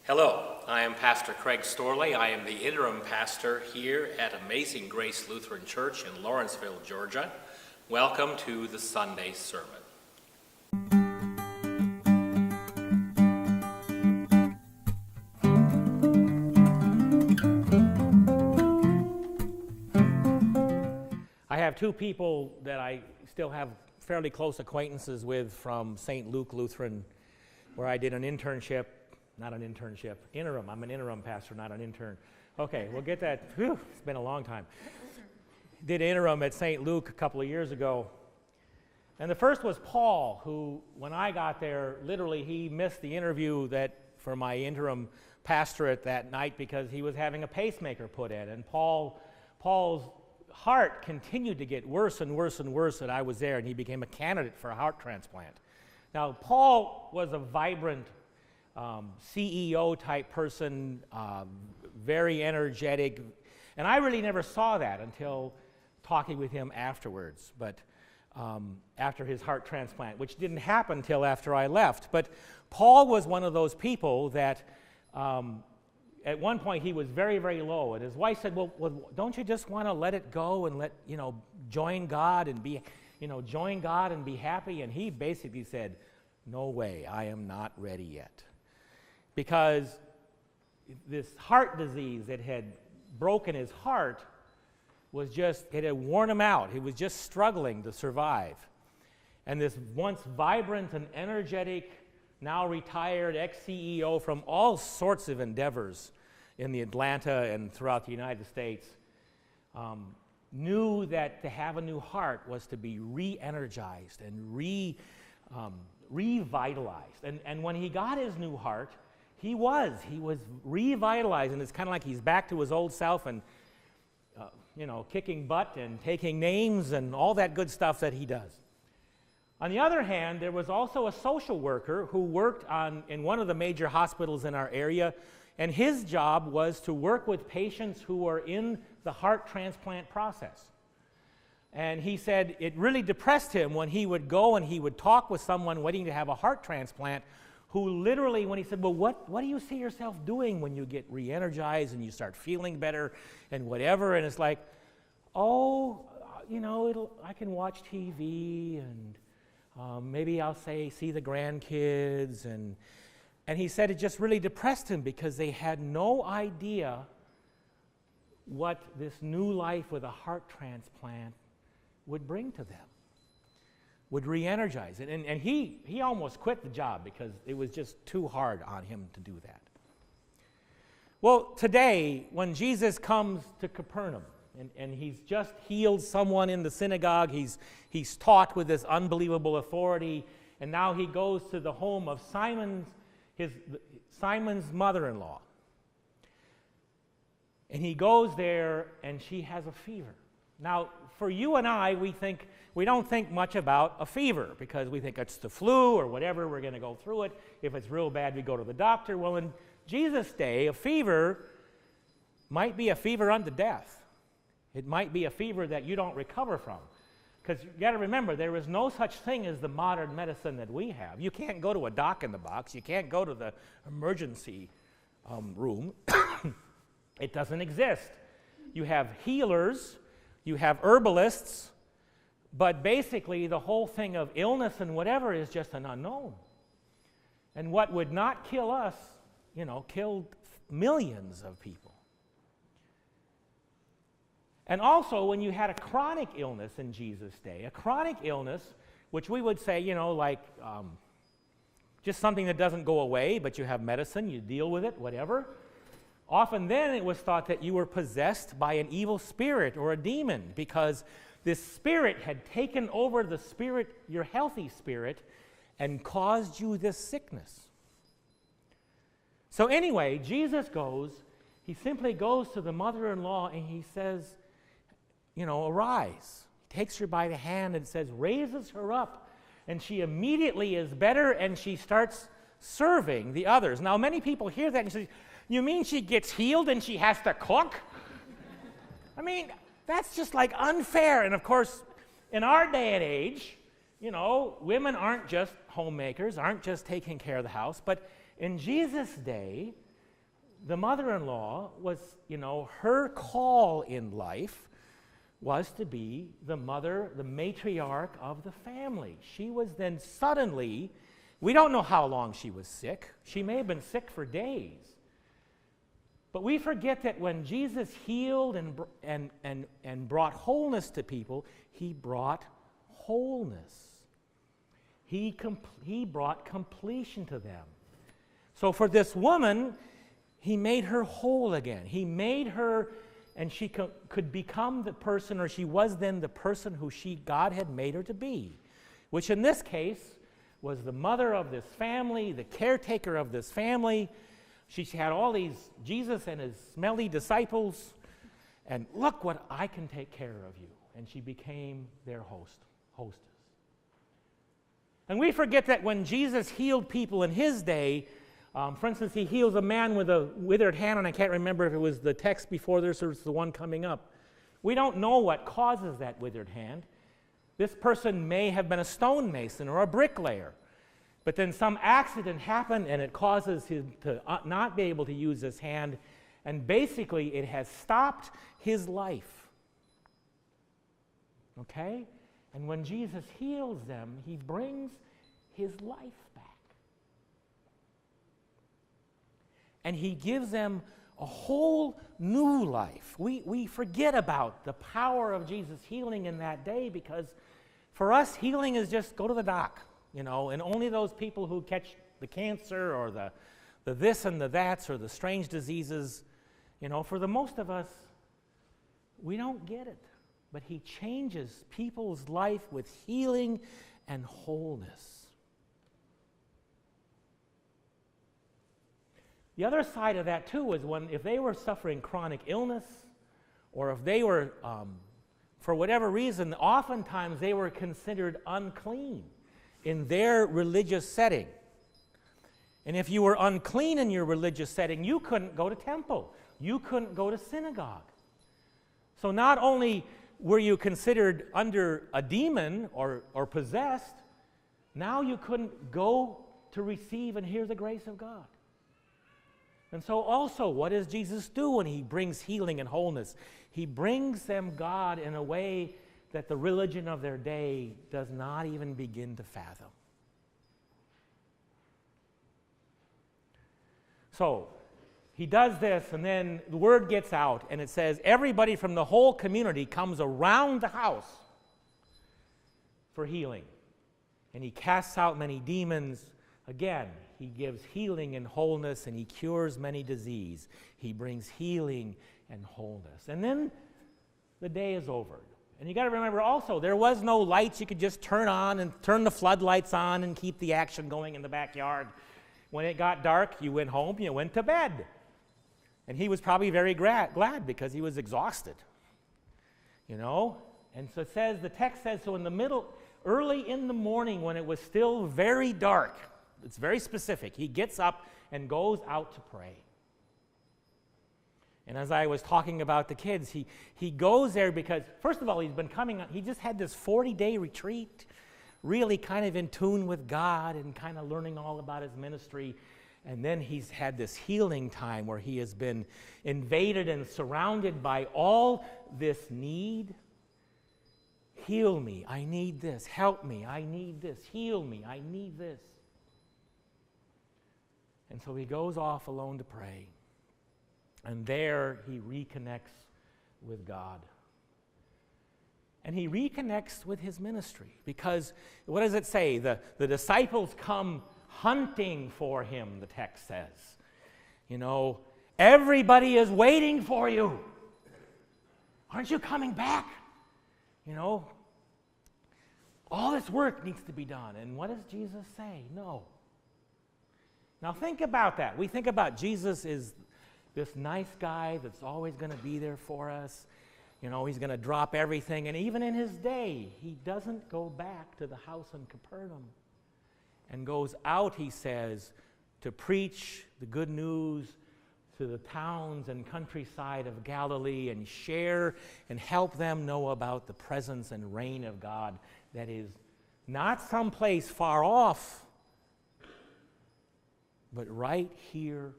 Hello, I am Pastor Craig Storlie. I am the interim pastor here at Amazing Grace Lutheran Church in Lawrenceville, Georgia. Welcome to the Sunday sermon. I have two people that I still have fairly close acquaintances with from St. Luke Lutheran, where I did an internship. Not an internship, interim. I'm an interim pastor, not an intern. Okay, we'll get that. Whew, it's been a long time. Did interim at St. Luke a couple of years ago. And the first was Paul, who, when I got there, literally he missed the interview for my interim pastorate that night because he was having a pacemaker put in. And Paul's heart continued to get worse and worse and worse that I was there, and he became a candidate for a heart transplant. Now, Paul was a vibrant CEO-type person, very energetic, and I really never saw that until talking with him afterwards, but after his heart transplant, which didn't happen until after I left. But Paul was one of those people that at one point he was very, very low, and his wife said, well, don't you just want to let it go and join God and be happy? And he basically said, no way, I am not ready yet. Because this heart disease that had broken his heart it had worn him out. He was just struggling to survive. And this once vibrant and energetic, now retired ex-CEO from all sorts of endeavors in the Atlanta and throughout the United States, knew that to have a new heart was to be re-energized and revitalized. And when he got his new heart, he was revitalized, and it's kind of like he's back to his old self and, kicking butt and taking names and all that good stuff that he does. On the other hand, there was also a social worker who worked in one of the major hospitals in our area, and his job was to work with patients who were in the heart transplant process. And he said it really depressed him when he would go and he would talk with someone waiting to have a heart transplant who literally, when he said, well, what do you see yourself doing when you get re-energized and you start feeling better and whatever? And it's like, I can watch TV and maybe I'll see the grandkids. And he said it just really depressed him because they had no idea what this new life with a heart transplant would bring to them, would re-energize it. And he almost quit the job because it was just too hard on him to do that. Well, today, when Jesus comes to Capernaum, and he's just healed someone in the synagogue, he's taught with this unbelievable authority, and now he goes to the home of Simon's mother-in-law. And he goes there, and she has a fever. Now, for you and I, we don't think much about a fever because we think it's the flu or whatever, we're going to go through it. If it's real bad, we go to the doctor. Well, in Jesus' day, a fever might be a fever unto death. It might be a fever that you don't recover from. Because you got to remember, there is no such thing as the modern medicine that we have. You can't go to a doc in the box. You can't go to the emergency room. It doesn't exist. You have healers. You have herbalists, but basically the whole thing of illness and whatever is just an unknown. And what would not kill us, killed millions of people. And also when you had a chronic illness in Jesus' day, a chronic illness, which we would say, just something that doesn't go away, but you have medicine, you deal with it, whatever. Often then it was thought that you were possessed by an evil spirit or a demon because this spirit had taken over the spirit, your healthy spirit, and caused you this sickness. So anyway, Jesus he simply goes to the mother-in-law and he says, arise. He takes her by the hand and says, raises her up, and she immediately is better and she starts serving the others. Now many people hear that and say, you mean she gets healed and she has to cook? I mean, that's just like unfair. And of course, in our day and age, women aren't just homemakers, aren't just taking care of the house, but in Jesus' day, the mother-in-law was, her call in life was to be the mother, the matriarch of the family. She was then suddenly, we don't know how long she was sick. She may have been sick for days. But we forget that when Jesus healed and brought wholeness to people, he brought wholeness. He brought completion to them. So for this woman, he made her whole again. He made her, and she could become the person, or she was then the person who God had made her to be, which in this case was the mother of this family, the caretaker of this family. She had all these, Jesus and his smelly disciples, and look what I can take care of you. And she became their hostess. And we forget that when Jesus healed people in his day, for instance, he heals a man with a withered hand, and I can't remember if it was the text before this or it's the one coming up. We don't know what causes that withered hand. This person may have been a stonemason or a bricklayer, but then some accident happened and it causes him to not be able to use his hand, and basically it has stopped his life. Okay? And when Jesus heals them, he brings his life back. And he gives them a whole new life. We forget about the power of Jesus healing in that day, because for us, healing is just go to the doc, and only those people who catch the cancer or the this and the that's or the strange diseases, for the most of us, we don't get it. But he changes people's life with healing and wholeness. The other side of that too was if they were suffering chronic illness, or if they were, for whatever reason, oftentimes they were considered unclean in their religious setting. And if you were unclean in your religious setting, you couldn't go to temple. You couldn't go to synagogue. So not only were you considered under a demon or possessed, now you couldn't go to receive and hear the grace of God. And so also, what does Jesus do when he brings healing and wholeness? He brings them God in a way that the religion of their day does not even begin to fathom. So, he does this, and then the word gets out, and it says everybody from the whole community comes around the house for healing. And he casts out many demons. Again, he gives healing and wholeness, and he cures many disease. He brings healing and wholeness. And then the day is over. And you got to remember also, there was no lights you could just turn on and turn the floodlights on and keep the action going in the backyard. When it got dark, you went home, you went to bed. And he was probably very glad because he was exhausted. And so it says, the text says, so in the middle, early in the morning when it was still very dark, it's very specific, he gets up and goes out to pray. And as I was talking about the kids, he goes there because, first of all, he just had this 40-day retreat, really kind of in tune with God and kind of learning all about his ministry. And then he's had this healing time where he has been invaded and surrounded by all this need. Heal me, I need this. Help me, I need this. Heal me, I need this. And so he goes off alone to pray. And there he reconnects with God. And he reconnects with his ministry. Because, what does it say? The disciples come hunting for him, the text says. Everybody is waiting for you. Aren't you coming back? All this work needs to be done. And what does Jesus say? No. Now think about that. We think about Jesus is this nice guy that's always going to be there for us. He's going to drop everything. And even in his day, he doesn't go back to the house in Capernaum and goes out, he says, to preach the good news to the towns and countryside of Galilee and share and help them know about the presence and reign of God that is not someplace far off, but right here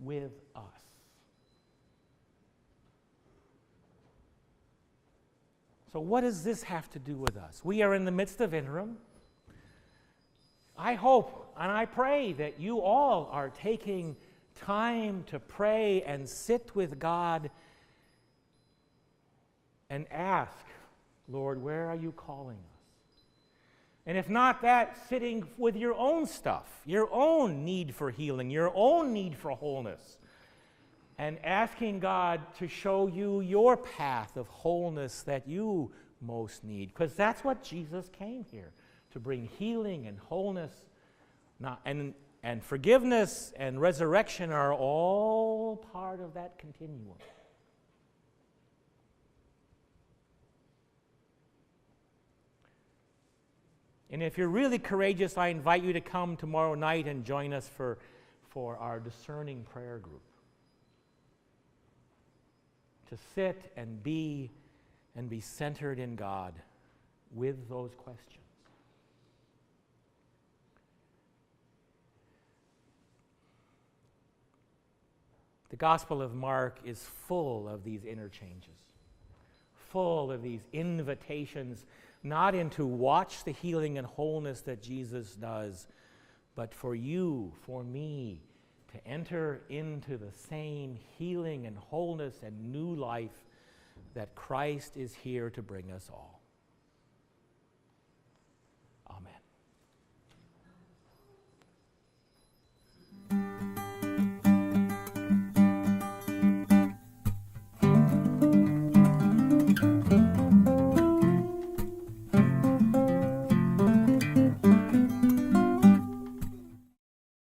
with us. So what does this have to do with us? We are in the midst of Interim. I hope and I pray that you all are taking time to pray and sit with God and ask, Lord, where are you calling us? And if not that, sitting with your own stuff, your own need for healing, your own need for wholeness, and asking God to show you your path of wholeness that you most need. Because that's what Jesus came here, to bring healing and wholeness. And forgiveness and resurrection are all part of that continuum. And if you're really courageous, I invite you to come tomorrow night and join us for our discerning prayer group. To sit and be centered in God with those questions. The Gospel of Mark is full of these interchanges, full of these invitations, not into watch the healing and wholeness that Jesus does, but for you, for me, to enter into the same healing and wholeness and new life that Christ is here to bring us all.